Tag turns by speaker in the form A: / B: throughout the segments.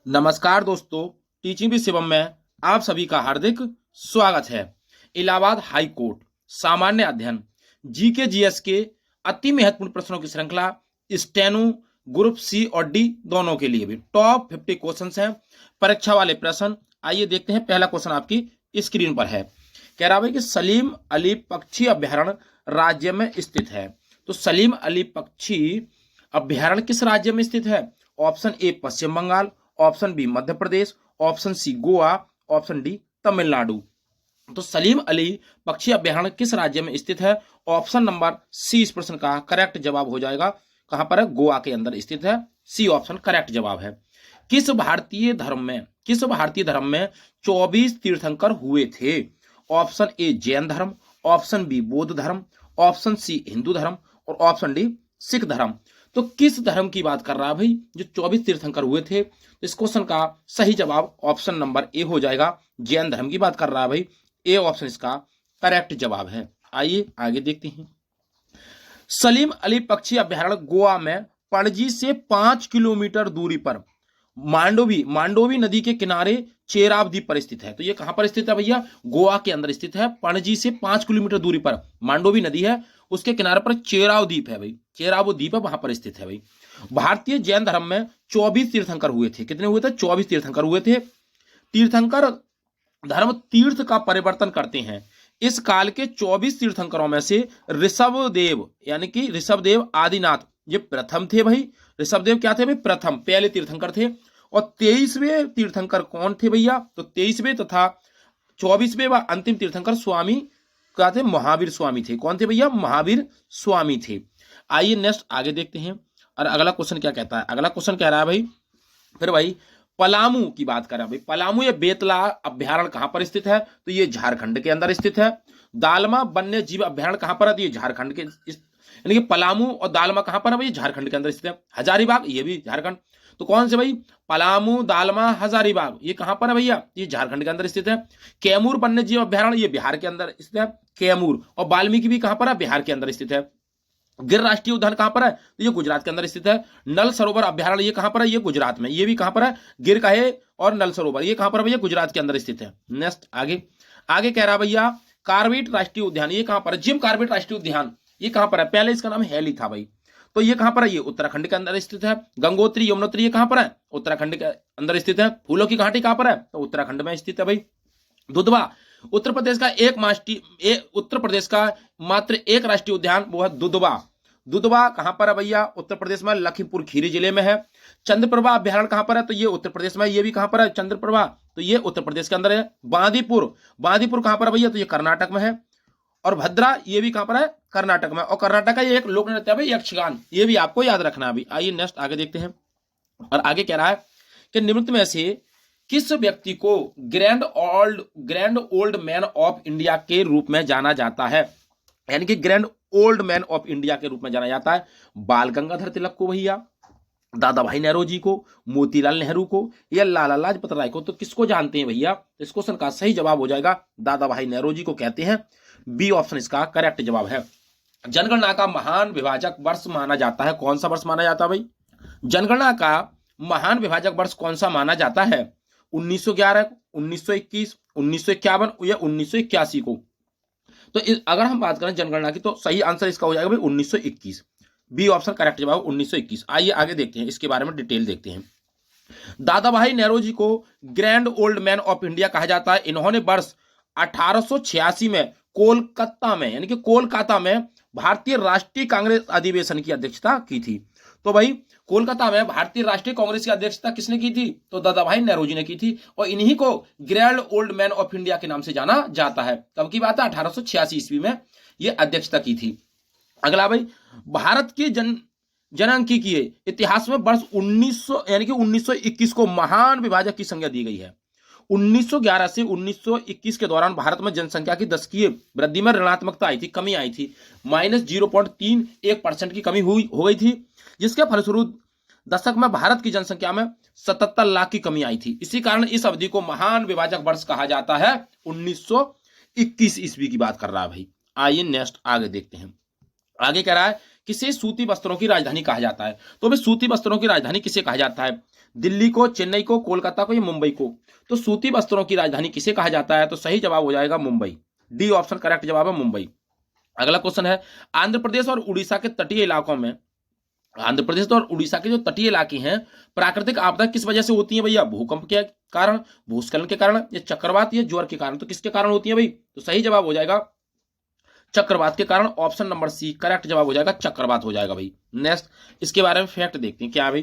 A: नमस्कार दोस्तों, teaching with Shivam में आप सभी का हार्दिक स्वागत है। इलाहाबाद हाई कोर्ट सामान्य अध्ययन जीके जीएस के अति महत्वपूर्ण प्रश्नों की श्रृंखला स्टेनो ग्रुप सी और डी दोनों के लिए भी टॉप 50 क्वेश्चंस हैं, परीक्षा वाले प्रश्न। आइए देखते हैं। पहला क्वेश्चन आपकी स्क्रीन पर है। कह रहा है कि सलीम अली पक्षी अभ्यारण्य राज्य में स्थित है। तो सलीम अली पक्षी अभ्यारण्य किस राज्य में स्थित है? Option A Paschim Bangal, option B Madhya Pradesh, option C Goa, option D Tamil Nadu. तो सलीम अली पक्षी अभ्यारण्य किस राज्य में स्थित है? ऑप्शन नंबर सी इस प्रश्न का करेक्ट जवाब हो जाएगा। कहां पर है? गोवा के अंदर स्थित है। सी ऑप्शन करेक्ट जवाब है। किस भारतीय धर्म में 24 तीर्थंकर हुए थे? ऑप्शन ए जैन धर्म, ऑप्शन बी बौद्ध धर्म, ऑप्शन सी हिंदू धर्म और ऑप्शन डी सिख धर्म। तो किस धर्म की बात कर रहा है भाई जो 24 तीर्थंकर हुए थे? तो इस क्वेश्चन का सही जवाब ऑप्शन नंबर ए हो जाएगा। जैन धर्म की बात कर रहा है भाई। ए ऑप्शन इसका करेक्ट जवाब है। आइए आगे देखते हैं। सलीम अली पक्षी अभ्यारण्य गोवा में पणजी से 5 किलोमीटर दूरी पर मांडोवी नदी के किनारे चेराव द्वीप पर स्थित है। तो ये कहां पर स्थित है भैया? गोवा के अंदर स्थित है। पणजी से 5 किलोमीटर दूरी पर मांडोवी नदी है, उसके किनारे पर चेराव द्वीप है भाई। चेराव द्वीप है, वहां पर स्थित है भाई। भारतीय जैन धर्म में 24 तीर्थंकर हुए थे। कितने हुए थे? 24 तीर्थंकर हुए थे। तीर्थंकर धर्म तीर्थ का परिवर्तन करते हैं। इस काल के 24 तीर्थंकरों में से ऋषभदेव यानी कि ऋषभदेव आदिनाथ ये प्रथम थे भाई। ऋषभदेव क्या थे भाई? प्रथम पहले तीर्थंकर थे। और 23वें तीर्थंकर कौन थे भैया? तो 23वें तथा 24वें व अंतिम तीर्थंकर स्वामी क्या थे? महावीर स्वामी थे। कौन थे भैया? महावीर स्वामी थे। आइए नेक्स्ट आगे देखते हैं। और अगला क्वेश्चन क्या कहता है? अगला क्वेश्चन कह रहा है भाई फिर भाई पलामू की बात करें भाई। पलामू या बेतला अभ्यारण्य कहां पर स्थित है? तो ये झारखंड के अंदर स्थित है। दालमा वन्य जीव अभ्यारण्य कहां पर है? तो ये झारखंड के यानी कि पलामू और दालमा कहां पर है भाई? झारखंड के अंदर स्थित है। हजारीबाग ये भी झारखंड। तो कौन से भाई? पलामू, दालमा, हजारीबाग ये कहां पर है भैया? ये झारखंड के अंदर स्थित है। कैमूर वन्य जीव अभ्यारण्य ये बिहार के अंदर स्थित है। कैमूर और वाल्मीकि भी कहां पर है? बिहार के अंदर स्थित है। गिर राष्ट्रीय उद्यान कहां पर है? तो ये गुजरात के अंदर स्थित है। नल सरोवर अभ्यारण्य ये कहां पर है? ये गुजरात में। ये भी कहां पर है? गिर का है और नल सरोवर ये कहां पर है भैया? गुजरात के अंदर स्थित है। नेक्स्ट आगे आगे कह रहा भैया कार्बेट राष्ट्रीय उद्यान ये कहां पर है? जिम कार्बेट राष्ट्रीय उद्यान ये कहां पर है? पहले इसका नाम हैली था भाई। तो ये कहां पर है? ये उत्तराखंड के अंदर स्थित है। गंगोत्री यमुनोत्री ये कहां पर है? उत्तराखंड के अंदर स्थित है। फूलों की घाटी कहां पर है? तो उत्तराखंड में स्थित है भाई। दुधवा उत्तर प्रदेश का मात्र एक राष्ट्रीय उद्यान वो है दुधवा। दुधवा कहां पर है भैया? उत्तर प्रदेश में लखीमपुर खीरी जिले में है। चंद्रप्रभा अभ्यारण्य कहां पर है? तो ये उत्तर प्रदेश में। ये भी कहां पर है? चंद्रप्रभा तो ये उत्तर प्रदेश के अंदर है। बांदीपुर कहां पर है भैया? तो ये कर्नाटक में है। और भद्रा ये भी कहां पर है? कर्नाटक में। और कर्नाटक का ये एक लोक नृत्य है भाई यक्षगान, ये भी आपको याद रखना है अभी। आइए नेक्स्ट आगे देखते हैं। और आगे कह रहा है कि निम्न में से किस व्यक्ति को grand old man of India के रूप में जाना जाता है? यानी कि grand old man of India के रूप में जाना जाता है। बाल गंगाधर तिलक को भैया, दादा भाई नेहरू जी को, मोतीलाल नेहरू को या लाला लाजपत राय को? तो किसको जानते हैं भैया? इस क्वेश्चन का सही जवाब हो जाएगा दादा भाई नेहरू जी को कहते हैं। बी ऑप्शन इसका करेक्ट जवाब है। जनगणना का महान विभाजक वर्ष माना जाता है। कौन सा वर्ष माना जाता है भाई? जनगणना का महान विभाजक वर्ष कौन सा माना जाता है? 1911, 1921, 1951 या 1981 को? तो अगर हम बात करें जनगणना की तो सही आंसर इसका हो जाएगा भाई 1921। बी ऑप्शन करेक्ट जवाब 1921। आइए आगे देखते हैं, इसके बारे में डिटेल देखते हैं। दादा भाई नेहरू जी को grand old man of India कहा जाता है। इन्होंने वर्ष 1886 में कोलकाता में यानी कि कोलकाता में भारतीय राष्ट्रीय कांग्रेस अधिवेशन की अध्यक्षता की थी। तो भाई कोलकाता में भारतीय राष्ट्रीय कांग्रेस की अध्यक्षता किसने की थी? तो दादा भाई नेहरू जी ने की थी। और इन्हीं को grand old man of India के नाम से जाना जाता है। कब की बात है? 1886 ईस्वी में ये अध्यक्षता की थी। अगला भाई भारत के जनांकीय इतिहास में वर्ष 1900 यानी कि 1921 को महान विभाजक की संज्ञा दी गई है। 1911 से 1921 के दौरान भारत में जनसंख्या की दशकीय वृद्धि में ऋणात्मकता आई थी, कमी आई थी। -0.31% की कमी हो गई थी, जिसके फलस्वरूप दशक में भारत की जनसंख्या में 77 लाख की कमी आई थी। इसी कारण इस अवधि को महान विभाजक वर्ष कहा जाता है। 1921 ईस्वी की बात कर रहा है भाई। आइए नेक्स्ट आगे देखते हैं। आगे कह रहा है किसे सूती वस्त्रों की राजधानी कहा जाता है? तो भाई सूती वस्त्रों की राजधानी किसे कहा जाता है? दिल्ली को, चेन्नई को, कोलकाता को या मुंबई को? तो सूती वस्त्रों की राजधानी किसे कहा जाता है? तो सही जवाब हो जाएगा मुंबई। डी ऑप्शन करेक्ट जवाब है, मुंबई। अगला क्वेश्चन है, आंध्र प्रदेश और उड़ीसा के तटीय इलाकों में, आंध्र प्रदेश और उड़ीसा के जो तटीय इलाके हैं, प्राकृतिक आपदा किस वजह से होती है भैया? भूकंप के कारण, भूस्खलन के कारण, या चक्रवात या ज्वार के कारण? तो किसके कारण होती है भाई? तो सही जवाब हो जाएगा चक्रवात के कारण। ऑप्शन नंबर सी करेक्ट जवाब हो जाएगा, चक्रवात हो जाएगा भाई। नेक्स्ट, इसके बारे में फैक्ट देखते हैं क्या है भाई।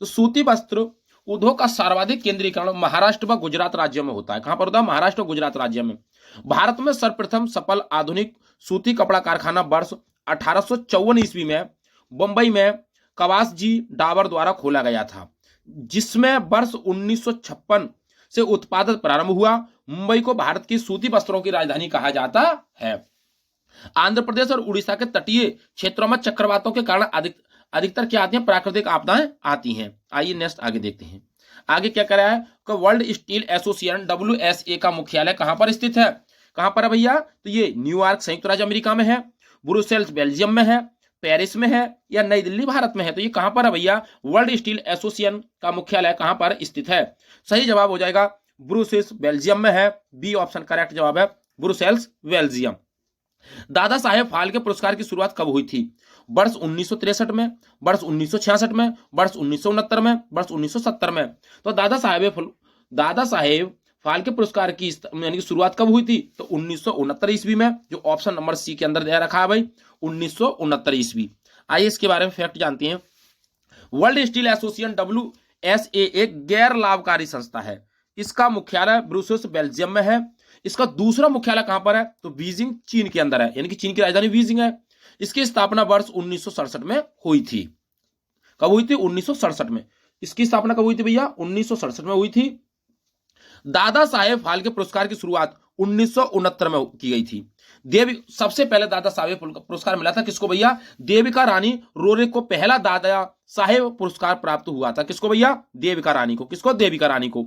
A: तो सूती वस्त्र उद्योग का सर्वाधिक केंद्रीकरण महाराष्ट्र व गुजरात राज्यों में होता है। कहां पर होता है? महाराष्ट्र और गुजरात राज्य में। भारत में सर्वप्रथम सफल आधुनिक सूती कपड़ा कारखाना वर्ष 1854 ईस्वी में मुंबई में कवासजी डाबर द्वारा खोला गया था, जिसमें वर्ष 1956 से उत्पादन प्रारंभ हुआ। मुंबई को भारत की सूती वस्त्रों की राजधानी कहा जाता है। आंध्र प्रदेश और उड़ीसा के तटीय क्षेत्रों में चक्रवातों के कारण अधिकतर क्या आती हैं? प्राकृतिक आपदाएं आती हैं। आइए नेक्स्ट आगे देखते हैं। आगे क्या करा है कि वर्ल्ड स्टील एसोसिएशन WSA का मुख्यालय कहां पर स्थित है? कहां पर है भैया? तो ये न्यूयॉर्क संयुक्त राज्य अमेरिका में है, ब्रुसेल्स बेल्जियम में है, पेरिस में है, या नई दिल्ली भारत में है? तो ये कहां पर है भैया? वर्ल्ड स्टील एसोसिएशन का मुख्यालय कहां पर स्थित है? सही जवाब हो जाएगा ब्रुसेल्स बेल्जियम में है। बी ऑप्शन करेक्ट जवाब है, ब्रुसेल्स बेल्जियम। दादा साहेब फाल्के पुरस्कार की शुरुआत कब हुई थी? वर्ष 1963 में, वर्ष 1966 में, वर्ष 1969 में, वर्ष 1970 में? तो दादा साहेब फाल्के पुरस्कार की यानी शुरुआत कब हुई थी? तो 1969 ईस्वी में, जो ऑप्शन नंबर सी के अंदर दे रखा है भाई, 1969 ईस्वी। आइए इसके बारे में फैक्ट जानते हैं। वर्ल्ड स्टील एसोसिएशन WSA एक गैर लाभकारी संस्था है। इसका मुख्यालय ब्रुसेल्स बेल्जियम में है। इसका दूसरा मुख्यालय कहां पर है? तो बीजिंग चीन के अंदर है, यानी कि चीन की राजधानी बीजिंग है। इसकी स्थापना वर्ष 1967 में हुई थी। कब हुई थी? 1967 में। इसकी स्थापना कब हुई थी भैया? 1967 में हुई थी। दादा साहेब फाल्के पुरस्कार की शुरुआत 1969 में की गई थी। सबसे पहले दादा साहेब पुरस्कार मिला था किसको भैया? देविका रानी रोरे को पहला दादा साहेब पुरस्कार प्राप्त हुआ था। किसको भैया? देविका रानी को। किसको? देविका रानी को।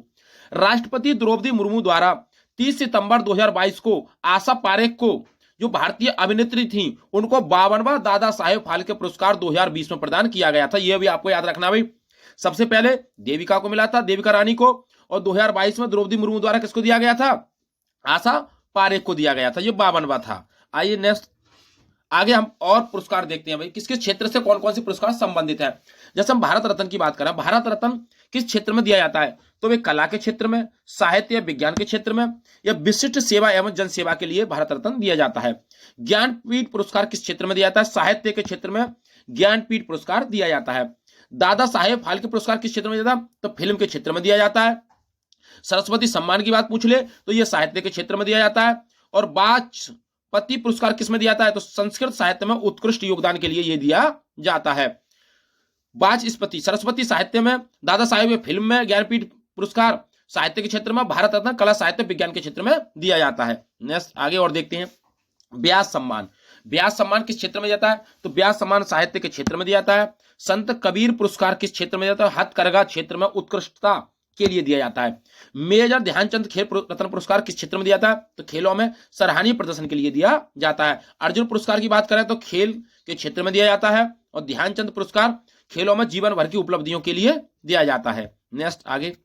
A: राष्ट्रपति द्रौपदी मुर्मू द्वारा 30 सितंबर 2022 को आशा पारेख को, जो भारतीय अभिनेत्री थी, उनको 52वां दादा साहेब फाल्के पुरस्कार 2020 में प्रदान किया गया था। यह भी आपको याद रखना भाई। सबसे पहले देविका को मिला था, देविका रानी को, और 2022 में द्रौपदी मुर्मू द्वारा किसको दिया गया था? आशा पारेख को दिया गया था। ये 52वां था। आइए नेक्स्ट आगे हम और पुरस्कार देखते हैं भाई, किस किस क्षेत्र से कौन कौन से पुरस्कार संबंधित है। जैसे हम भारत रत्न की बात करें, भारत रत्न किस क्षेत्र में दिया जाता है? तो वे कला के क्षेत्र में, साहित्य या विज्ञान के क्षेत्र में, या विशिष्ट सेवा एवं जन सेवा के लिए भारत रत्न दिया जाता है। ज्ञानपीठ पुरस्कार किस क्षेत्र में दिया जाता है? साहित्य के क्षेत्र में ज्ञानपीठ पुरस्कार दिया जाता है। दादा साहेब फाल्के पुरस्कार किस क्षेत्र में दिया जाता है? तो फिल्म के क्षेत्र में दिया जाता है। सरस्वती सम्मान की बात पूछ ले तो यह साहित्य के क्षेत्र में दिया जाता है। और वाचस्पति पुरस्कार किस में दिया जाता है? तो संस्कृत साहित्य में उत्कृष्ट योगदान के लिए यह दिया जाता है। वाचस्पति सरस्वती साहित्य में, दादा साहेब फिल्म में, ज्ञानपीठ पुरस्कार साहित्य के क्षेत्र में, भारत रत्न कला साहित्य विज्ञान के क्षेत्र में दिया जाता है। नेक्स्ट आगे और देखते हैं। व्यास सम्मान, व्यास सम्मान किस क्षेत्र में जाता है? तो व्यास सम्मान साहित्य के क्षेत्र में दिया जाता है। संत कबीर पुरस्कार किस क्षेत्र में जाता है? हथकरघा क्षेत्र में उत्कृष्टता के लिए दिया जाता है। मेजर ध्यानचंद खेल रत्न पुरस्कार किस क्षेत्र में दिया जाता है? तो खेलों में सराहनीय प्रदर्शन के लिए दिया जाता है। अर्जुन पुरस्कार की बात करें तो खेल के क्षेत्र में दिया जाता है। और ध्यानचंद पुरस्कार खेलों में जीवन भर की उपलब्धियों के लिए दिया जाता है। नेक्स्ट आगे।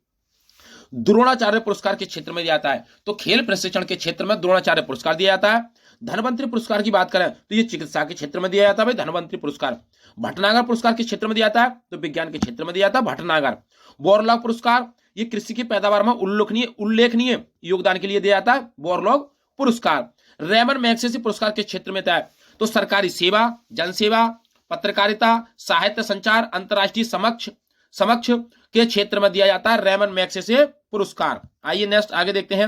A: द्रोणाचार्य पुरस्कार के क्षेत्र में दिया जाता है, तो खेल प्रशिक्षण के क्षेत्र में द्रोणाचार्य पुरस्कार दिया जाता है। धनवंतरी पुरस्कार की बात करें तो ये चिकित्सा के क्षेत्र में दिया जाता है भाई, धनवंतरी पुरस्कार। भटनागर पुरस्कार किस क्षेत्र में दिया जाता है? तो विज्ञान के क्षेत्र में दिया जाता है, भटनागर। बोरलॉग पुरस्कार ये कृषि की पैदावार में उल्लेखनीय योगदान के लिए दिया जाता है, बोरलॉग पुरस्कार। रेमन मैग्सेसे पुरस्कार के क्षेत्र में था, तो सरकारी सेवा, जनसेवा, पत्रकारिता, साहित्य संचार, अंतर्राष्ट्रीय समक्ष के क्षेत्र में दिया जाता है रेमन मैग्सेसे पुरस्कार। आइए नेक्स्ट आगे देखते हैं।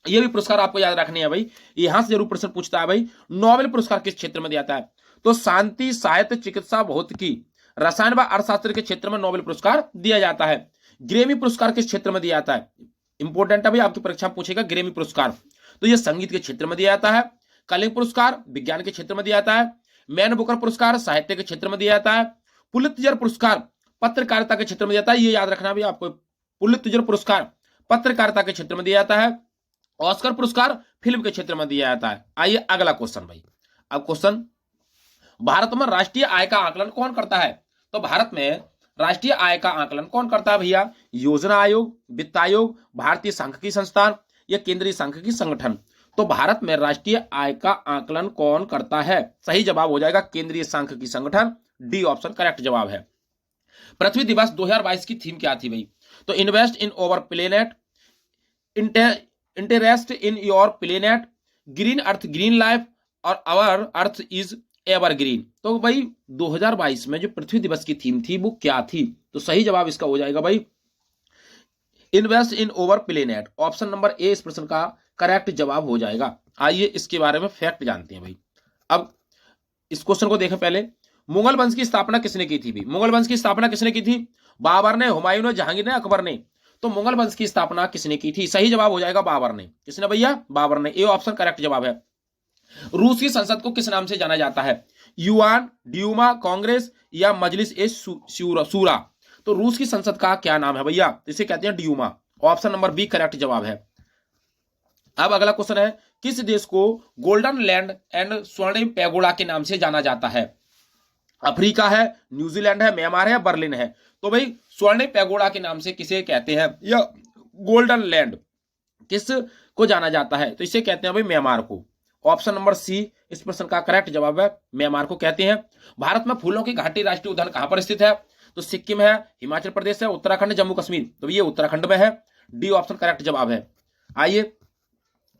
A: ये भी पुरस्कार आपको याद रखने हैं भाई, यहां से जरूर प्रश्न पूछता है भाई। नोबेल पुरस्कार किस क्षेत्र में दिया जाता है? तो शांति, साहित्य, चिकित्सा, भौतिकी, रसायन व अर्थशास्त्र के क्षेत्र में नोबेल पुरस्कार दिया जाता है। ग्रेमी पुरस्कार किस क्षेत्र में दिया जाता है? इंपॉर्टेंट है भाई, आपकी परीक्षा पूछेगा ग्रेमी पुरस्कार। तो यह संगीत के क्षेत्र में दिया जाता है। कलिंग पुरस्कार विज्ञान के क्षेत्र में दिया जाता है। मैन बुकर पुरस्कार साहित्य के क्षेत्र में दिया जाता है। पुलित्जर पुरस्कार पत्रकारिता के क्षेत्र में दिया जाता है, ये याद रखना भी आपको। पुलित्जर पुरस्कार पत्रकारिता के क्षेत्र में दिया जाता है। ऑस्कर पुरस्कार फिल्म के क्षेत्र में दिया जाता है। आइए अगला क्वेश्चन भाई। अब क्वेश्चन, भारत में राष्ट्रीय आय का आकलन कौन करता है? तो भारत में राष्ट्रीय आय का आकलन कौन करता है भैया? योजना आयोग, वित्त आयोग, भारतीय सांख्यिकी संस्थान या केंद्रीय सांख्यिकी संगठन। तो भारत में राष्ट्रीय आय का आकलन कौन करता है? सही जवाब हो जाएगा केंद्रीय सांख्यिकी संगठन, डी ऑप्शन करेक्ट जवाब है। पृथ्वी दिवस 2022 की थीम क्या थी भाई? तो invest in over planet, interest in your planet, green earth green life और आवर अर्थ इज एवरग्रीन। तो भाई 2022 में जो पृथ्वी दिवस की थीम थी वो क्या थी? तो सही जवाब इसका हो जाएगा भाई invest in over planet, option number A इस प्रश्न का करेक्ट जवाब हो जाएगा। आइए इसके बारे में फैक्ट जानते हैं भाई। अब इस क्वेश्चन को देखें पहले। मुगल वंश की स्थापना किसने की थी भाई? मुगल वंश की स्थापना किसने की थी? बाबर ने, हुमायूं ने, जहांगीर ने, अकबर ने। तो मुगल वंश की स्थापना किसने की थी? सही जवाब हो जाएगा बाबर ने। किसने भैया? बाबर ने। ए ऑप्शन करेक्ट जवाब है। रूस की संसद को किस नाम से जाना जाता है? युआन, ड्यूमा, कांग्रेस या मजलिस ए शूरा। तो रूस की संसद का क्या नाम है भैया? इसे कहते हैं Duma. Option number B correct जवाब है। अब अगला क्वेश्चन है, किस देश को गोल्डन लैंड एंड स्वर्णिम पैगोडा के नाम से जाना जाता है? अफ्रीका है, न्यूजीलैंड है, म्यांमार है, बर्लिन है। तो भाई स्वर्णिम पैगोडा के नाम से किसे कहते हैं या गोल्डन लैंड किस को जाना जाता है? तो इसे कहते हैं भाई म्यांमार को। ऑप्शन नंबर सी इस प्रश्न का करेक्ट जवाब है, म्यांमार को कहते हैं। भारत में फूलों की घाटी राष्ट्रीय उद्यान कहां पर स्थित है? तो सिक्किम है, हिमाचल प्रदेश है, उत्तराखंड, जम्मू कश्मीर। तो ये उत्तराखंड में है, डी ऑप्शन करेक्ट जवाब है। आइए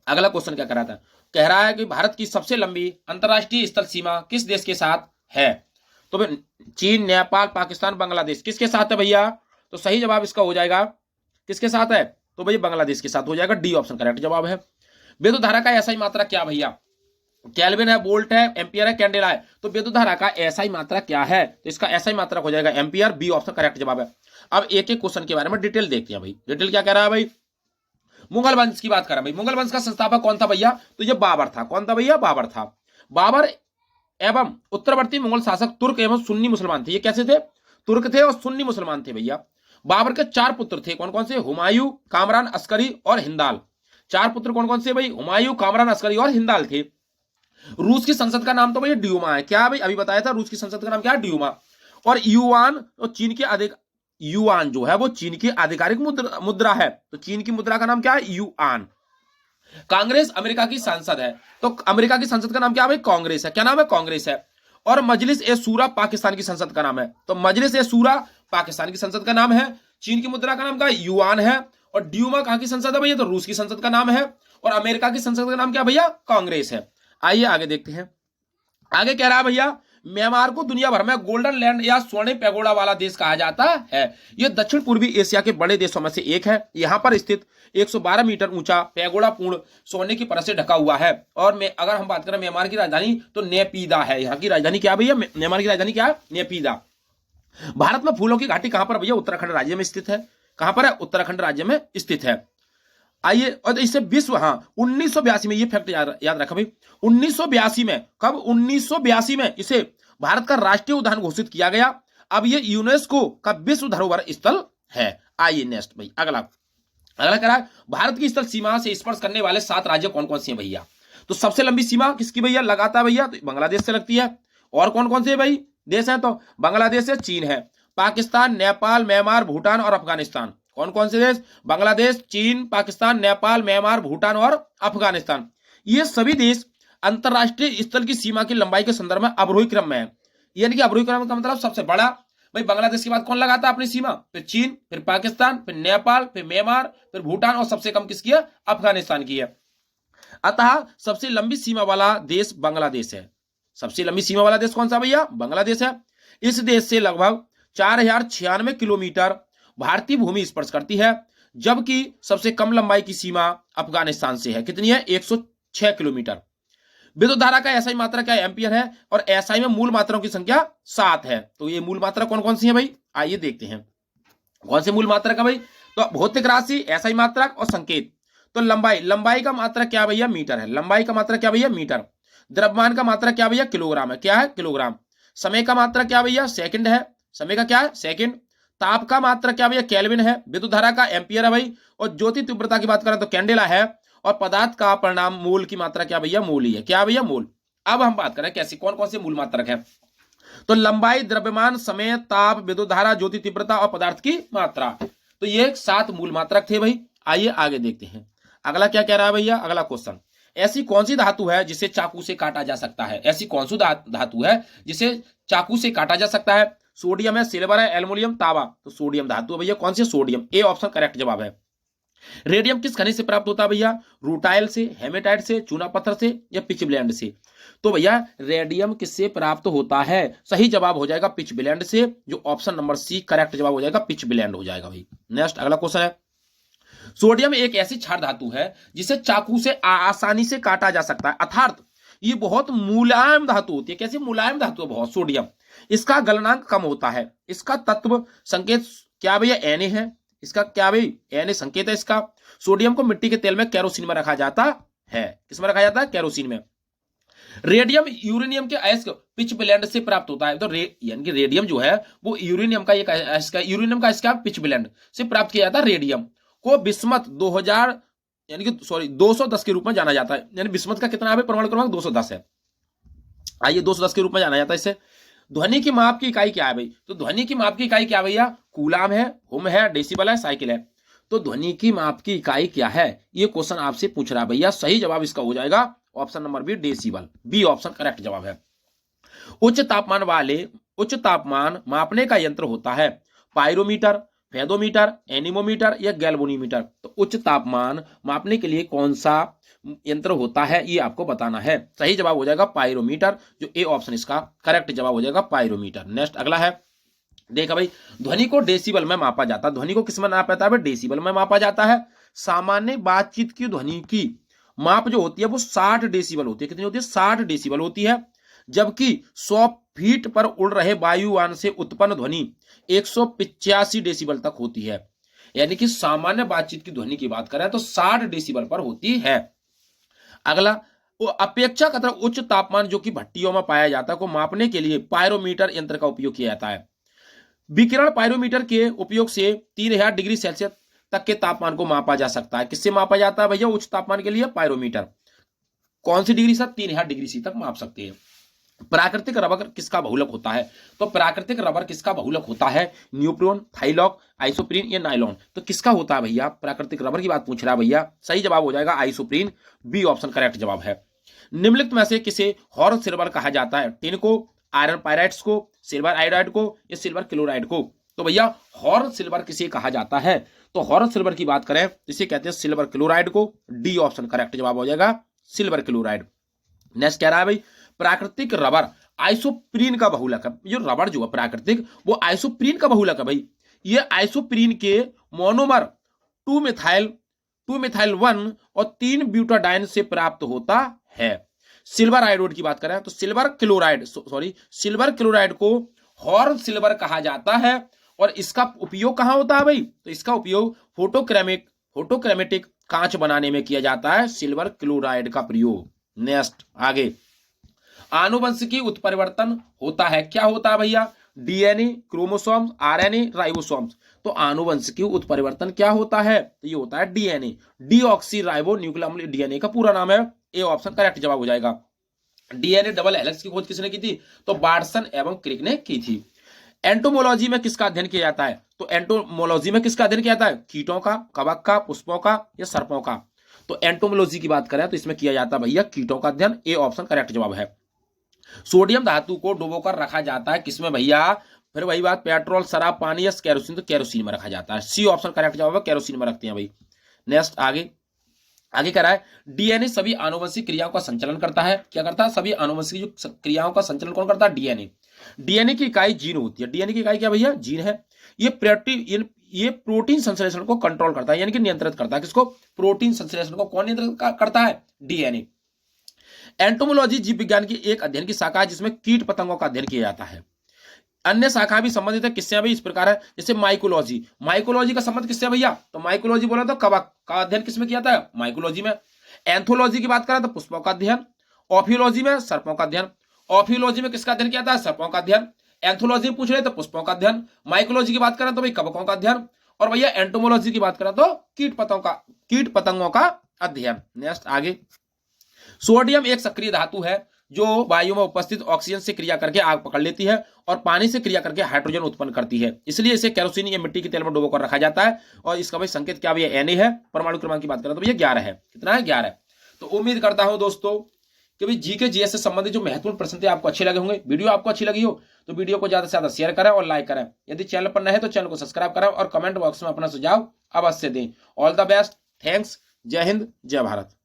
A: अगला क्वेश्चन क्या कह रहा है कि भारत की सबसे लंबी अंतरराष्ट्रीय स्थल सीमा किस देश के साथ है? तो भाई चीन, नेपाल, पाकिस्तान, बांग्लादेश। किसके साथ है भैया? तो सही जवाब इसका हो जाएगा किसके साथ है? तो भैया बांग्लादेश के साथ हो जाएगा, डी ऑप्शन करेक्ट जवाब है। विद्युत धारा का एसआई मात्रा क्या भैया? केल्विन है, वोल्ट है, एम्पियर है, कैंडेला है। तो विद्युत धारा का एसआई मात्रा क्या है? तो इसका एसआई मात्रा हो जाएगा एम्पियर, बी ऑप्शन करेक्ट जवाब है। अब एक एक क्वेश्चन के बारे में डिटेल देखते हैं भाई। डिटेल क्या कह रहा है भाई? मुगल वंश की बात कर रहा है भाई। मुगल वंश का संस्थापक कौन था भैया? तो ये बाबर था। कौन था भैया? बाबर था। बाबर एवं उत्तरवर्ती मुगल शासक तुर्क एवं सुन्नी मुसलमान थे। ये कैसे थे? तुर्क थे और सुन्नी मुसलमान थे भैया। बाबर के 4 पुत्र थे। कौन कौन से? हुमायूं, कामरान, अस्करी और हिंदाल। 4 पुत्र कौन कौन से भाई? हुमायूं, कामरान, अस्करी और हिंदाल थे। रूस की संसद का नाम तो भैया ड्यूमा है। क्या भाई? अभी बताया था रूस की संसद का नाम क्या है? ड्यूमा। और युआन तो चीन के युआन जो है वो चीन की आधिकारिक मुद्रा है। तो चीन की मुद्रा का नाम क्या है? युआन। कांग्रेस अमेरिका की संसद है। तो अमेरिका की संसद का नाम क्या है भाई? कांग्रेस है। क्या नाम है? कांग्रेस है। और मजलिस ए शूरा पाकिस्तान की संसद का नाम है। तो मजलिस ए शूरा पाकिस्तान की संसद का नाम है। चीन की मुद्रा का नाम क्या? युआन है। और ड्यूमा कहां की संसद है भैया? तो रूस की संसद का नाम है। और अमेरिका की संसद का नाम क्या भैया? कांग्रेस है। आइए आगे देखते हैं। आगे कह रहा है भैया म्यांमार को दुनिया भर में गोल्डन लैंड या स्वर्णिम पैगोडा वाला देश कहा जाता है। यह दक्षिण पूर्वी एशिया के बड़े देशों में से एक है। यहां पर स्थित 112 मीटर ऊंचा पैगोडा पूर्ण सोने की परत से ढका हुआ है। और अगर हम बात करें म्यांमार की राजधानी तो नेपीदा है। यहाँ की राजधानी क्या भैया? म्यांमार की राजधानी क्या है? नेपीदा। भारत में फूलों की घाटी कहां पर भैया? उत्तराखंड राज्य में स्थित है। कहां पर है? उत्तराखंड राज्य में स्थित है। आइए और इससे विश्व 1982 में ये फैक्ट याद रखा भाई। 1982 में, कब? 1982 में इसे भारत का राष्ट्रीय उद्यान घोषित किया गया। अब ये यूनेस्को का विश्व धरोहर स्थल है। आइए नेक्स्ट भाई अगला कह रहा है भारत की स्थल सीमा से स्पर्श करने वाले 7 राज्य कौन कौन से हैं भैया? तो सबसे लंबी सीमा किसकी भैया लगाता है भैया? तो बांग्लादेश से लगती है। और कौन कौन से भाई देश हैं? तो बांग्लादेश है, चीन है, पाकिस्तान, नेपाल, म्यांमार, भूटान और अफगानिस्तान। कौन कौन से देश? बांग्लादेश, चीन, पाकिस्तान, नेपाल, म्यांमार, भूटान और अफगानिस्तान। ये सभी देश अंतरराष्ट्रीय स्थल की सीमा की लंबाई के संदर्भ में अवरोही क्रम में है। यानी कि अवरोही क्रम का मतलब सबसे बड़ा भाई बांग्लादेश के बाद कौन लगाता है अपनी सीमा? फिर चीन, फिर पाकिस्तान, फिर नेपाल, फिर म्यांमार, फिर भूटान और सबसे कम किसकी है? अफगानिस्तान की है। अतः सबसे लंबी सीमा वाला देश बांग्लादेश है। सबसे लंबी सीमा वाला देश कौन सा भैया? बांग्लादेश है। इस देश से लगभग 4096 किलोमीटर भारतीय भूमि स्पर्श करती है, जबकि सबसे कम लंबाई की सीमा अफगानिस्तान से है। कितनी है? 106 किलोमीटर। विद्युत धारा का एसआई मात्रा क्या? एम्पियर है। और एसआई में मूल मात्राओं की संख्या 7 है। तो ये मूल मात्रा कौन कौन सी है भाई? आइए देखते हैं कौन से मूल मात्रा का भाई। तो भौतिक राशि, एसआई मात्रा और संकेत। तो लंबाई का मात्रा क्या भैया? मीटर है। लंबाई का मात्रा क्या भैया? मीटर। द्रव्यमान का मात्रा क्या भैया? किलोग्राम है। क्या है? किलोग्राम। समय का मात्रा क्या भैया? सेकंड है। समय का क्या है? सेकंड। ताप का मात्रा क्या भैया? केल्विन है। विद्युत धारा का एम्पियर है भाई। और ज्योति तीव्रता की बात करें तो कैंडेला है। और पदार्थ का परिणाम मोल की मात्रा क्या भैया? मोल ही है। क्या भैया? मोल। अब हम बात करें कैसे कौन कौन से मूल मात्रक है। तो लंबाई, द्रव्यमान, समय, ताप, विद्युत धारा, ज्योति तीव्रता और पदार्थ की मात्रा। तो ये 7 मूल मात्रक थे भाई। आइए आगे देखते हैं अगला क्या कह रहा है भैया। अगला क्वेश्चन, ऐसी कौन सी धातु है जिसे चाकू से काटा जा सकता है? ऐसी कौन सी धातु है जिसे चाकू से काटा जा सकता है? सोडियम है, सिल्वर है, एल्युमिनियम, तांबा। तो सोडियम धातु है भैया। कौन सी? सोडियम। ए ऑप्शन करेक्ट जवाब है। रेडियम किस खनिज से प्राप्त होता है भैया? रूटाइल से, हेमेटाइट से, चूना पत्थर से या पिचब्लेंड से? तो भैया रेडियम किससे प्राप्त होता है? सही जवाब हो जाएगा पिचब्लेंड से, जो ऑप्शन नंबर सी करेक्ट जवाब हो जाएगा, पिचब्लेंड हो जाएगा भाई। नेक्स्ट अगला क्वेश्चन है, सोडियम एक ऐसी क्षार धातु है जिसे चाकू से आसानी से काटा जा सकता है, अर्थात ये बहुत मुलायम धातु होती है। कैसी? मुलायम धातु है बहुत सोडियम। इसका गलनांक कम होता है। इसका तत्व संकेत क्या भैया? Na है। इसका क्या भाई? Na संकेत है इसका। सोडियम को मिट्टी के तेल में, केरोसिन में रखा जाता है। किसमें रखा जाता है? केरोसिन में। रेडियम यूरेनियम के अयस्क पिचब्लेंड से प्राप्त होता है। तो यानी कि रेडियम जो है वो यूरेनियम का एक अयस्क है। यूरेनियम का अयस्क पिचब्लेंड से प्राप्त किया जाता है। रेडियम को बिस्मथ 2000 यानी कि 210 के रूप में जाना जाता है। यानी बिस्मथ का कितना है परमाणु क्रमांक? 210 है। आइए 210 के रूप में जाना जाता है इसे। ध्वनि की माप की इकाई क्या है भाई? तो ध्वनि की माप की इकाई क्या भैया? कूलाम है, हुम है, डेसिबल है, साइकिल है। तो ध्वनि की माप की इकाई क्या है? ये क्वेश्चन आपसे पूछ रहा है भैया। सही जवाब इसका हो जाएगा option number B, decibel. B option correct जवाब है। उच्च तापमान मापने का यंत्र होता है पायरोमीटर, फेदोमीटर, एनीमोमीटर या गैल्वेनोमीटर। तो उच्च तापमान मापने के लिए कौन सा यंत्र होता है ये आपको बताना है। सही जवाब हो जाएगा पायरोमीटर, जो ए ऑप्शन इसका करेक्ट जवाब हो जाएगा, पायरोमीटर। नेक्स्ट अगला है, देखा भाई, ध्वनि को डेसिबल में मापा जाता है। ध्वनि को किस में मापा जाता है? डेसिबल में मापा जाता है। सामान्य बातचीत की ध्वनि की माप जो होती है वो 60 डेसिबल होती है। कितनी होती है? 60 डेसिबल होती है। जबकि 100 फीट पर उड़ रहे वायुयान से उत्पन्न ध्वनि 185 डेसिबल तक होती है। यानी कि सामान्य बातचीत की ध्वनि की बात करें तो 60 डेसिबल पर होती है। अगला, अपेक्षाकृत उच्च तापमान जो कि भट्टियों में पाया जाता है को मापने के लिए पायरोमीटर यंत्र का उपयोग किया जाता है। विकिरण पायरोमीटर के उपयोग से 3000 डिग्री सेल्सियस तक के तापमान को मापा जा सकता है। किससे मापा जाता है भैया? उच्च तापमान के लिए पायरोमीटर। कौन सी डिग्री से? 3000 डिग्री सी तक माप सकते हैं। प्राकृतिक रबर किसका बहुलक होता है? तो प्राकृतिक रबर किसका बहुलक होता है? न्यूट्रॉन, थाइलॉक, आइसोप्रीन या नाइलॉन। तो किसका होता है भैया? प्राकृतिक रबर की बात पूछ रहा है भैया। सही जवाब हो जाएगा आइसोप्रीन, बी ऑप्शन करेक्ट जवाब है। निम्नलिखित में से किसे हॉर्स सिल्वर कहा जाता है? टिन को, आयरन पायराइड्स को, सिल्वर आयोडाइड को या सिल्वर क्लोराइड को? तो भैया हॉर्स सिल्वर किसे कहा जाता है? तो हॉर्स सिल्वर की बात करें इसे कहते हैं सिल्वर क्लोराइड को। डी ऑप्शन करेक्ट जवाब हो जाएगा, सिल्वर क्लोराइड। नेक्स्ट कह रहा है भाई, प्राकृतिक रबर आइसोप्रीन का बहुलक है। जो रबर जो है प्राकृतिक वो आइसोप्रीन का बहुलक है भाई। ये आइसोप्रीन के मोनोमर 2 मिथाइल 1 और 3 ब्यूटाडाइन से प्राप्त होता है। सिल्वर आयोडाइड की बात करें तो सिल्वर क्लोराइड को हॉर्स सिल्वर कहा जाता है। और इसका उपयोग कहां होता है भाई? तो इसका उपयोग फोटोक्रेमेटिक कांच बनाने में किया जाता है, सिल्वर क्लोराइड का प्रयोग। नेक्स्ट आगे, आनुवंशिकी उत्परिवर्तन होता है। क्या होता है भैया? DNA, chromosomes, RNA, ribosomes. तो आनुवंशिकी उत्परिवर्तन क्या होता है? तो ये होता है डीएनए, डीऑक्सी राइबो न्यूक्लिक अम्ल। डीएनए का पूरा नाम है। ए ऑप्शन करेक्ट जवाब हो जाएगा। डीएनए डबल हेलिक्स की खोज किसने की थी? तो बार्टसन एवं क्रिक ने की थी। एंटोमोलॉजी में किसका अध्ययन किया जाता है? तो एंटोमोलॉजी में किसका अध्ययन किया जाता है? कीटों का, कवक का, पुष्पों का या सर्पों का? तो एंटोमोलॉजी की बात करें तो इसमें किया जाता है भैया कीटों का अध्ययन। ए ऑप्शन करेक्ट जवाब है। सोडियम धातु को डुबोकर रखा जाता है किसमें भैया? फिर वही बात, पेट्रोल, शराब, पानी या केरोसिन। तो केरोसिन में रखा जाता है। सी ऑप्शन करेक्ट जवाब है, केरोसिन में रखते हैं भाई। नेक्स्ट आगे कह रहा है, डीएनए सभी आनुवंशिक क्रियाओं का संचालन करता है। क्या करता है? सभी आनुवंशिक क्रियाओं का संचालन कौन करता है? डीएनए। डीएनए की इकाई जीन होती है। डीएनए की इकाई क्या भैया? जीन है। ये प्रोटीन संश्लेषण को कंट्रोल करता है, यानी कि नियंत्रित करता है। किसको? प्रोटीन संश्लेषण को कौन नियंत्रित करता है? डीएनए। एंटोमोलॉजी जीव विज्ञान की एक अध्ययन की शाखा है जिसमें कीट पतंगों का अध्ययन किया जाता है। अन्य शाखा भी संबंधित है। किससे भी? इस प्रकार है, जैसे माइकोलॉजी। माइकोलॉजी का संबंध किससे भैया? तो माइकोलॉजी बोला तो कवक का अध्ययन किसमें किया था? माइकोलॉजी में। एंथोलॉजी की बात करें तो पुष्पों का अध्ययन। ऑफियोलॉजी में सर्पों का अध्ययन। ऑफियोलॉजी में किसका अध्ययन किया था? सर्पों का अध्ययन। एंथोलॉजी में पूछ रहे तो पुष्पों का अध्ययन। माइकोलॉजी की बात करें तो भाई कवकों का अध्ययन। और भैया एंटोमोलॉजी की बात करें तो कीट पतंगों का अध्ययन। नेक्स्ट आगे, सोडियम एक सक्रिय धातु है जो वायु में उपस्थित ऑक्सीजन से क्रिया करके आग पकड़ लेती है और पानी से क्रिया करके हाइड्रोजन उत्पन्न करती है। इसलिए इसे केरोसिन या मिट्टी के तेल में डुबो कर रखा जाता है। और इसका भाई संकेत क्या भैया Na है। परमाणु क्रमांक की बात करें तो भैया 11 है। कितना है? 11। तो उम्मीद करता हूं दोस्तों कि भाई जीके जीएस से संबंधित जो महत्वपूर्ण प्रश्न थे आपको अच्छे लगे होंगे। वीडियो आपको अच्छी लगी हो तो वीडियो को ज्यादा से ज्यादा शेयर करें और लाइक करें। यदि चैनल पर नए हैं तो चैनल को सब्सक्राइब करें और कमेंट बॉक्स में अपना सुझाव अवश्य दें। All the best. थैंक्स। जय हिंद, जय भारत।